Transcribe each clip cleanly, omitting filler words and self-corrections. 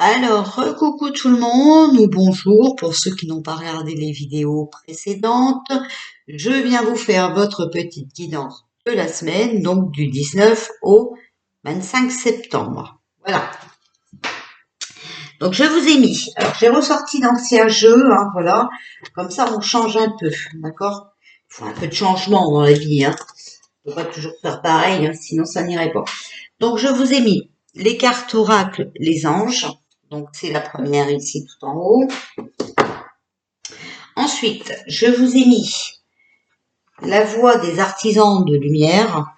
Alors, coucou tout le monde, ou bonjour pour ceux qui n'ont pas regardé les vidéos précédentes. Je viens vous faire votre petite guidance de la semaine, donc du 19 au 25 septembre. Voilà. Donc je vous ai mis, alors j'ai ressorti d'anciens jeux, hein, voilà, comme ça on change un peu, d'accord? Il faut un peu de changement dans la vie, hein. On ne peut pas toujours faire pareil, hein, sinon ça n'irait pas. Donc je vous ai mis les cartes oracles, les anges. Donc c'est la première ici tout en haut. Ensuite, je vous ai mis la voix des artisans de lumière.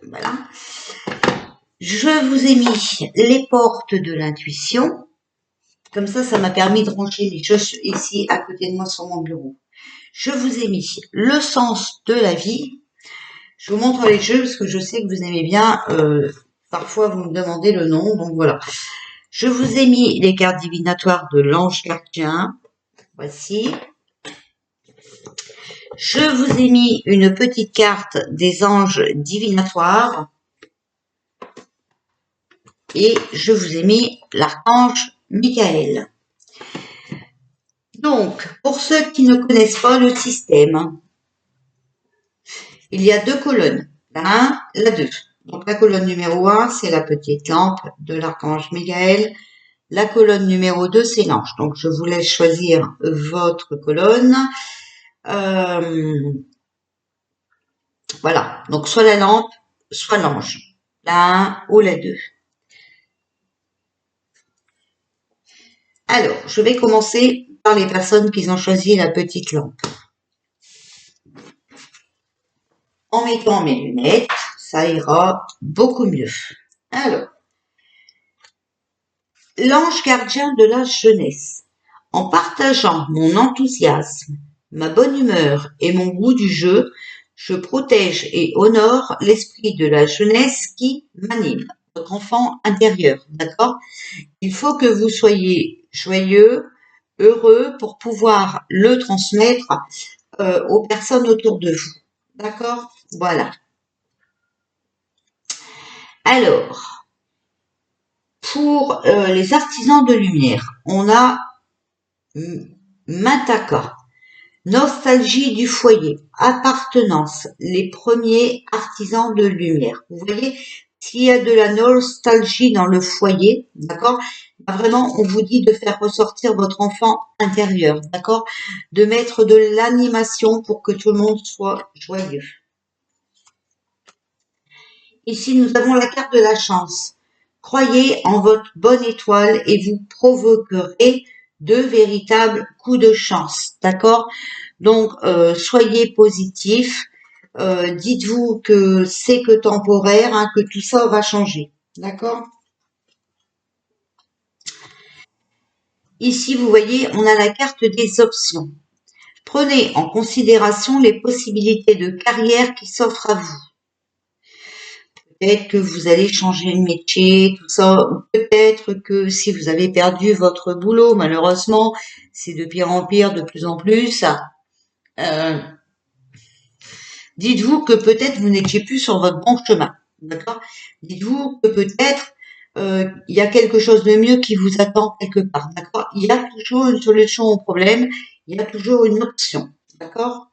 Voilà. Je vous ai mis les portes de l'intuition. Comme ça m'a permis de ranger les choses ici à côté de moi sur mon bureau. Je vous ai mis le sens de la vie. Je vous montre les jeux parce que je sais que vous aimez bien. Parfois, vous me demandez le nom, donc voilà. Je vous ai mis les cartes divinatoires de l'ange gardien. Voici. Je vous ai mis une petite carte des anges divinatoires. Et je vous ai mis l'archange Michael. Donc, pour ceux qui ne connaissent pas le système, il y a deux colonnes, la 1, la 2. Donc la colonne numéro 1, c'est la petite lampe de l'archange Michael. La colonne numéro 2, c'est l'ange. Donc je vous laisse choisir votre colonne. Voilà, donc soit la lampe, soit l'ange. La 1 ou la 2. Alors, je vais commencer par les personnes qui ont choisi la petite lampe. En mettant mes lunettes, ça ira beaucoup mieux. Alors, l'ange gardien de la jeunesse. En partageant mon enthousiasme, ma bonne humeur et mon goût du jeu, je protège et honore l'esprit de la jeunesse qui m'anime, votre enfant intérieur, d'accord? Il faut que vous soyez joyeux, heureux pour pouvoir le transmettre aux personnes autour de vous, d'accord? Voilà. Alors, pour les artisans de lumière, on a Mataka, nostalgie du foyer, appartenance, les premiers artisans de lumière. Vous voyez, s'il y a de la nostalgie dans le foyer, d'accord, vraiment, on vous dit de faire ressortir votre enfant intérieur, d'accord, de mettre de l'animation pour que tout le monde soit joyeux. Ici, nous avons la carte de la chance. Croyez en votre bonne étoile et vous provoquerez de véritables coups de chance, d'accord? Donc, soyez positif. Dites-vous que c'est que temporaire, hein, que tout ça va changer, d'accord? Ici, vous voyez, on a la carte des options. Prenez en considération les possibilités de carrière qui s'offrent à vous. Peut-être que vous allez changer de métier, tout ça. Peut-être que si vous avez perdu votre boulot, malheureusement, c'est de pire en pire, de plus en plus. Dites-vous que peut-être vous n'étiez plus sur votre bon chemin. D'accord? Dites-vous que peut-être il y a quelque chose de mieux qui vous attend quelque part. D'accord? Il y a toujours une solution au problème. Il y a toujours une option. D'accord?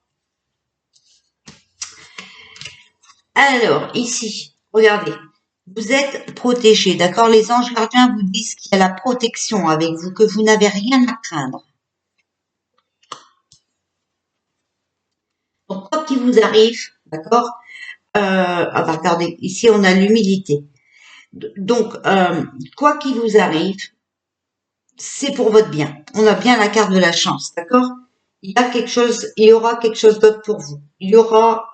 Alors, ici, regardez. Vous êtes protégé, d'accord? Les anges gardiens vous disent qu'il y a la protection avec vous, que vous n'avez rien à craindre. Donc, quoi qu'il vous arrive, d'accord? Regardez, ici on a l'humilité. Donc, quoi qu'il vous arrive, c'est pour votre bien. On a bien la carte de la chance, d'accord? Il y aura quelque chose d'autre pour vous. Il y aura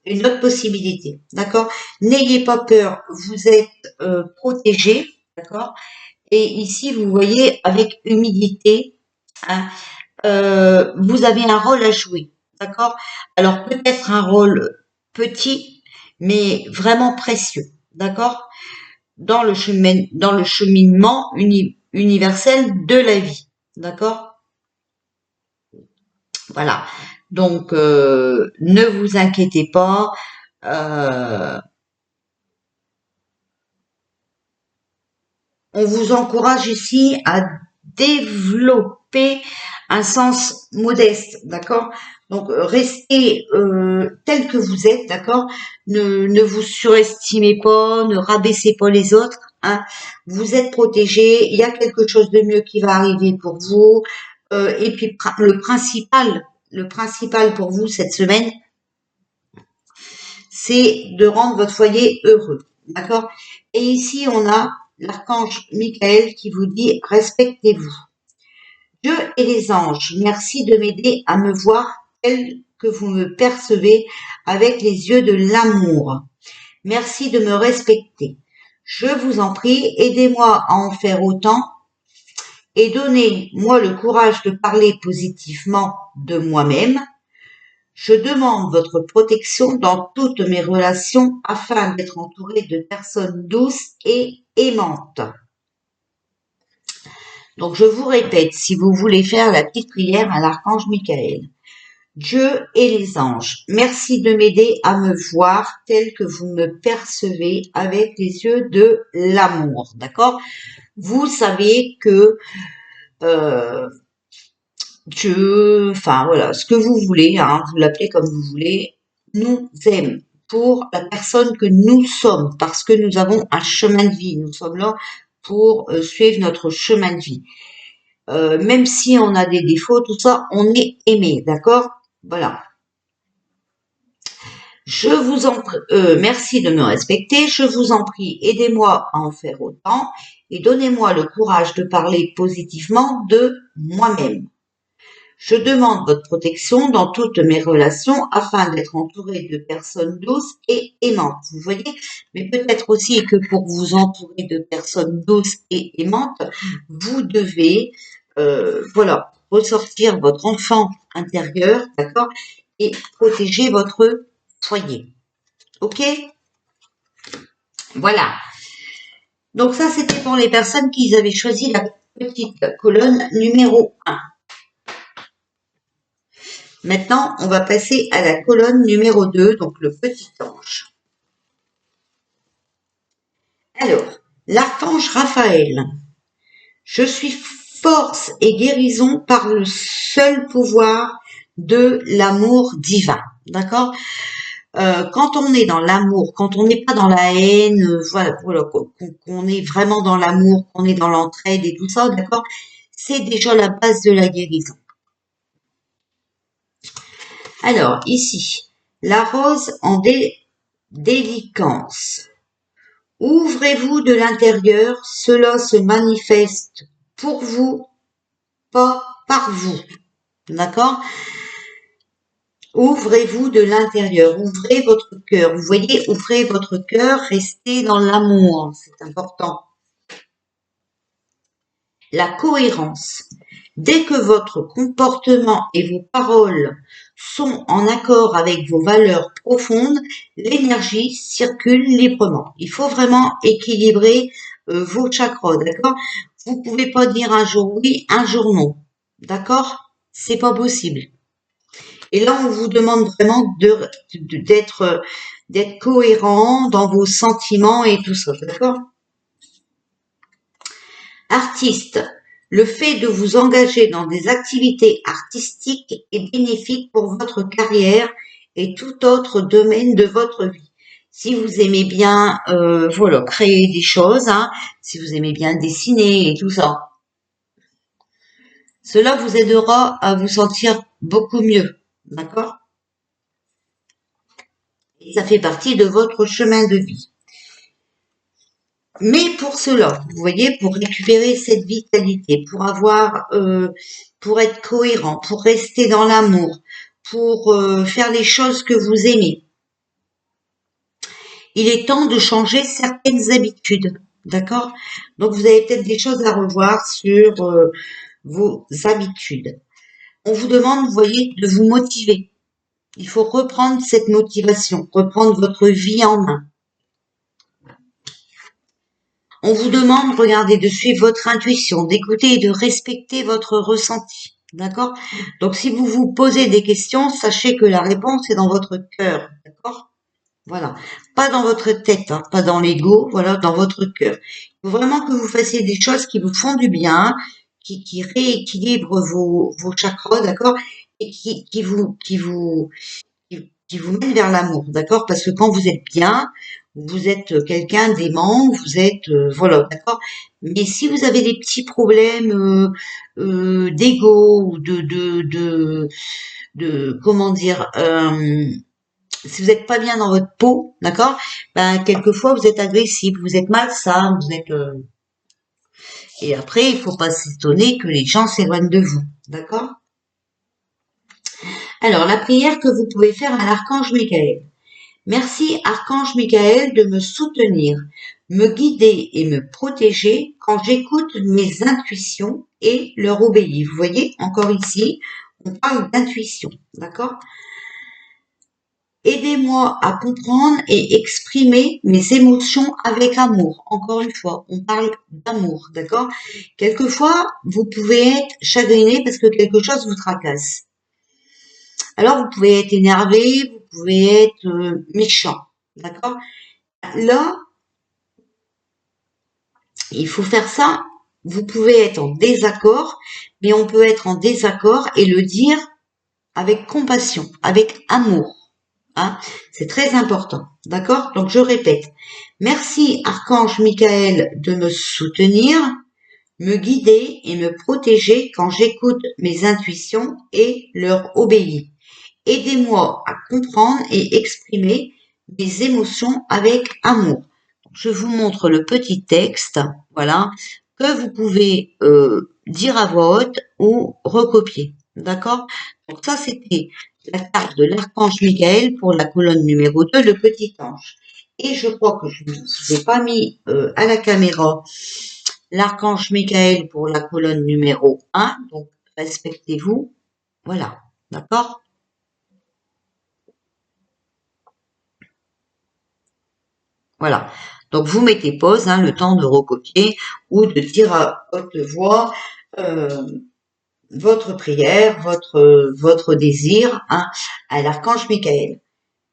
une autre possibilité, d'accord? N'ayez pas peur, vous êtes protégé, d'accord? Et ici, vous voyez, avec humilité, hein, vous avez un rôle à jouer, d'accord? Alors peut-être un rôle petit, mais vraiment précieux, d'accord? Dans le cheminement universel de la vie, d'accord? Voilà. Donc ne vous inquiétez pas. On vous encourage ici à développer un sens modeste, d'accord? Donc, restez tel que vous êtes, d'accord? Ne vous surestimez pas, ne rabaissez pas les autres, hein? Vous êtes protégés, il y a quelque chose de mieux qui va arriver pour vous. Et puis, le principal pour vous cette semaine, c'est de rendre votre foyer heureux, d'accord? Et ici, on a l'archange Michael qui vous dit « Respectez-vous ». Dieu et les anges, merci de m'aider à me voir tel que vous me percevez avec les yeux de l'amour. Merci de me respecter. Je vous en prie, aidez-moi à en faire autant et donnez-moi le courage de parler positivement de moi-même. Je demande votre protection dans toutes mes relations afin d'être entouré de personnes douces et aimantes. Donc, je vous répète, si vous voulez faire la petite prière à l'archange Michael. Dieu et les anges, merci de m'aider à me voir tel que vous me percevez avec les yeux de l'amour. D'accord? Vous savez que Dieu, enfin voilà, ce que vous voulez, hein, vous l'appelez comme vous voulez, nous aime pour la personne que nous sommes, parce que nous avons un chemin de vie. Nous sommes là pour suivre notre chemin de vie. Même si on a des défauts, tout ça, on est aimé, d'accord? Voilà. Je vous en prie, merci de me respecter. Je vous en prie, aidez-moi à en faire autant et donnez-moi le courage de parler positivement de moi-même. Je demande votre protection dans toutes mes relations afin d'être entouré de personnes douces et aimantes. Vous voyez, mais peut-être aussi que pour vous entourer de personnes douces et aimantes, vous devez, voilà, ressortir votre enfant intérieur, d'accord, et protéger votre foyer. Ok? Voilà. Donc ça, c'était pour les personnes qui avaient choisi la petite colonne numéro 1. Maintenant, on va passer à la colonne numéro 2, donc le petit ange. Alors, l'archange Raphaël. Je suis force et guérison par le seul pouvoir de l'amour divin. D'accord? Quand on est dans l'amour, quand on n'est pas dans la haine, voilà, qu'on est vraiment dans l'amour, qu'on est dans l'entraide et tout ça, d'accord? C'est déjà la base de la guérison. Alors, ici, la rose en délicance. Ouvrez-vous de l'intérieur, cela se manifeste pour vous, pas par vous. D'accord? Ouvrez-vous de l'intérieur, ouvrez votre cœur. Vous voyez, ouvrez votre cœur, restez dans l'amour, c'est important. La cohérence. Dès que votre comportement et vos paroles sont en accord avec vos valeurs profondes, l'énergie circule librement. Il faut vraiment équilibrer vos chakras, d'accord? Vous pouvez pas dire un jour oui, un jour non, d'accord? C'est pas possible. Et là, on vous demande vraiment d'être cohérent dans vos sentiments et tout ça, d'accord? Artiste. Le fait de vous engager dans des activités artistiques est bénéfique pour votre carrière et tout autre domaine de votre vie. Si vous aimez bien, voilà, créer des choses, hein, si vous aimez bien dessiner et tout ça, cela vous aidera à vous sentir beaucoup mieux, d'accord? Et ça fait partie de votre chemin de vie. Mais pour cela, vous voyez, pour récupérer cette vitalité, pour avoir, pour être cohérent, pour rester dans l'amour, pour faire les choses que vous aimez, il est temps de changer certaines habitudes, d'accord? Donc vous avez peut-être des choses à revoir sur vos habitudes. On vous demande, vous voyez, de vous motiver. Il faut reprendre cette motivation, reprendre votre vie en main. On vous demande, regardez, de suivre votre intuition, d'écouter et de respecter votre ressenti. D'accord? Donc, si vous vous posez des questions, sachez que la réponse est dans votre cœur. D'accord? Voilà. Pas dans votre tête, hein, pas dans l'ego, voilà, dans votre cœur. Il faut vraiment que vous fassiez des choses qui vous font du bien, qui rééquilibrent vos chakras, d'accord? Et qui vous mènent vers l'amour, d'accord? Parce que quand vous êtes bien, vous êtes quelqu'un d'aimant, vous êtes, voilà, d'accord? Mais si vous avez des petits problèmes d'ego ou comment dire, si vous n'êtes pas bien dans votre peau, d'accord, ben quelquefois vous êtes agressif, vous êtes malsain, vous êtes et après il faut pas s'étonner que les gens s'éloignent de vous, d'accord. Alors la prière que vous pouvez faire à l'archange Michael. Merci archange Michael de me soutenir, me guider et me protéger quand j'écoute mes intuitions et leur obéis. Vous voyez, encore ici, on parle d'intuition, d'accord. Aidez-moi à comprendre et exprimer mes émotions avec amour. Encore une fois, on parle d'amour, d'accord? Quelquefois, vous pouvez être chagriné parce que quelque chose vous tracasse. Alors, vous pouvez être énervé, vous pouvez être méchant, d'accord? Là, il faut faire ça. Vous pouvez être en désaccord, mais on peut être en désaccord et le dire avec compassion, avec amour. Hein, c'est très important. D'accord? Donc, je répète. Merci, Archange Michael, de me soutenir, me guider et me protéger quand j'écoute mes intuitions et leur obéis. Aidez-moi à comprendre et exprimer mes émotions avec amour. Je vous montre le petit texte, voilà, que vous pouvez dire à voix haute ou recopier. D'accord? Donc ça, c'était la carte de l'archange Michael pour la colonne numéro 2, le petit ange. Et je crois que je ne vous ai pas mis à la caméra l'archange Michael pour la colonne numéro 1, donc respectez-vous. Voilà, d'accord? Voilà. Donc vous mettez pause, hein, le temps de recopier ou de dire à haute voix votre prière, votre désir, hein, à l'archange Michael.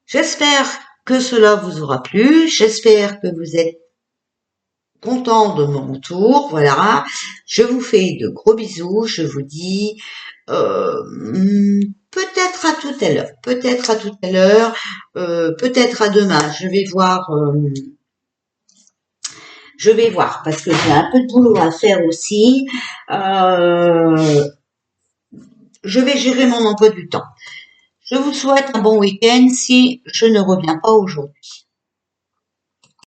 J'espère que cela vous aura plu. J'espère que vous êtes content de mon retour. Voilà. Je vous fais de gros bisous. Je vous dis peut-être à tout à l'heure. Peut-être à tout à l'heure. Peut-être à demain. Je vais voir parce que j'ai un peu de boulot à faire aussi. Je vais gérer mon emploi du temps. Je vous souhaite un bon week-end si je ne reviens pas aujourd'hui.